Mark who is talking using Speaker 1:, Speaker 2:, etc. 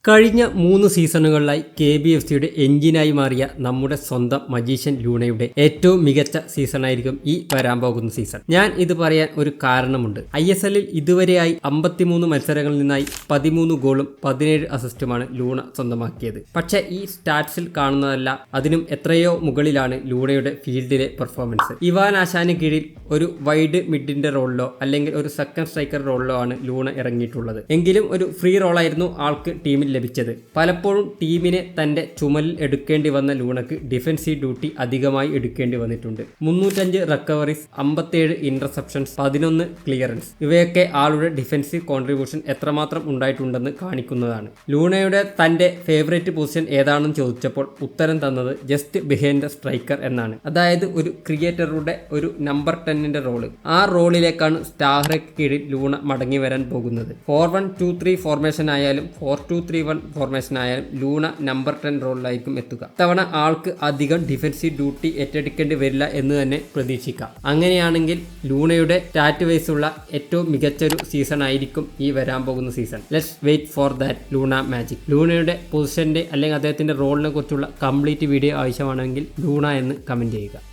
Speaker 1: കഴിഞ്ഞ 3 സീസണുകളിലായി KBFCയുടെ എഞ്ചിനായി മാറിയ നമ്മുടെ സ്വന്തം മജീഷ്യൻ ലൂണയുടെ ഏറ്റവും മികച്ച സീസണായിരിക്കും ഈ വരാൻ പോകുന്ന സീസൺ. ഞാൻ ഇത് പറയാൻ ഒരു കാരണമുണ്ട്. ISLൽ ഇതുവരെയായി 53 മത്സരങ്ങളിൽ നിന്നായി 13 ഗോളും 17 അസിസ്റ്റുമാണ് ലൂണ സ്വന്തമാക്കിയത്. പക്ഷേ ഈ സ്റ്റാറ്റ്സിൽ കാണുന്നതല്ല, അതിനും എത്രയോ മുകളിലാണ് ലൂണയുടെ ഫീൽഡിലെ പെർഫോമൻസ്. ഇവാൻ ആശാന് കീഴിൽ ഒരു വൈഡ് മിഡിന്റെ റോളിലോ അല്ലെങ്കിൽ ഒരു സെക്കൻഡ് സ്ട്രൈക്കർ റോളിലോ ആണ് ലൂണ ഇറങ്ങിയിട്ടുള്ളത്. എങ്കിലും ഒരു ഫ്രീ റോളായിരുന്നു ആൾക്ക് ടീമിൽ ലഭിച്ചത്. പലപ്പോഴും ടീമിനെ തന്റെ ചുമലിൽ എടുക്കേണ്ടി വന്ന ലൂണക്ക് ഡിഫൻസീവ് ഡ്യൂട്ടി അധികമായി എടുക്കേണ്ടി വന്നിട്ടുണ്ട്. 305 റിക്കവറീസ്, 57 ഇന്റർസെപ്ഷൻസ്, 11 ക്ലിയറൻസ്, ഇവയൊക്കെ ആളുടെ ഡിഫൻസീവ് കോൺട്രിബ്യൂഷൻ എത്രമാത്രം ഉണ്ടായിട്ടുണ്ടെന്ന് കാണിക്കുന്നതാണ്. ലൂണയുടെ തന്റെ ഫേവറേറ്റ് പൊസിഷൻ ഏതാണെന്ന് ചോദിച്ചപ്പോൾ ഉത്തരം തന്നത് ജസ്റ്റ് ബിഹൈൻഡ് ദ സ്ട്രൈക്കർ എന്നാണ്. അതായത് ഒരു ക്രിയേറ്ററുടെ ഒരു നമ്പർ 10ന്റെ റോള്. ആ റോളിലേക്കാണ് സ്റ്റാഹ്റയ്ക്ക് കീഴിൽ ലൂണ മടങ്ങി വരാൻ പോകുന്നത്. 4-1-2-3 ഫോർമേഷൻ ആയാലും 4-2-3-1 ഫോർമേഷൻ ആയാലും ലൂണ നമ്പർ 10 റോളിലായിരിക്കും എത്തുക. ഇത്തവണ ആൾക്ക് അധികം ഡിഫൻസീവ് ഡ്യൂട്ടി ഏറ്റെടുക്കേണ്ടി വരില്ല എന്ന് തന്നെ പ്രതീക്ഷിക്കാം. അങ്ങനെയാണെങ്കിൽ ലൂണയുടെ സ്റ്റാറ്റ് വൈസ് ഉള്ള ഏറ്റവും മികച്ചൊരു സീസൺ ആയിരിക്കും ഈ വരാൻ പോകുന്ന season. Let's wait for that Luna magic. ലൂണയുടെ പൊസിഷന്റെ അല്ലെങ്കിൽ അദ്ദേഹത്തിന്റെ റോളിനെ കുറിച്ചുള്ള കംപ്ലീറ്റ് വീഡിയോ ആവശ്യമാണെങ്കിൽ ലൂണ എന്ന് കമന്റ് ചെയ്യുക.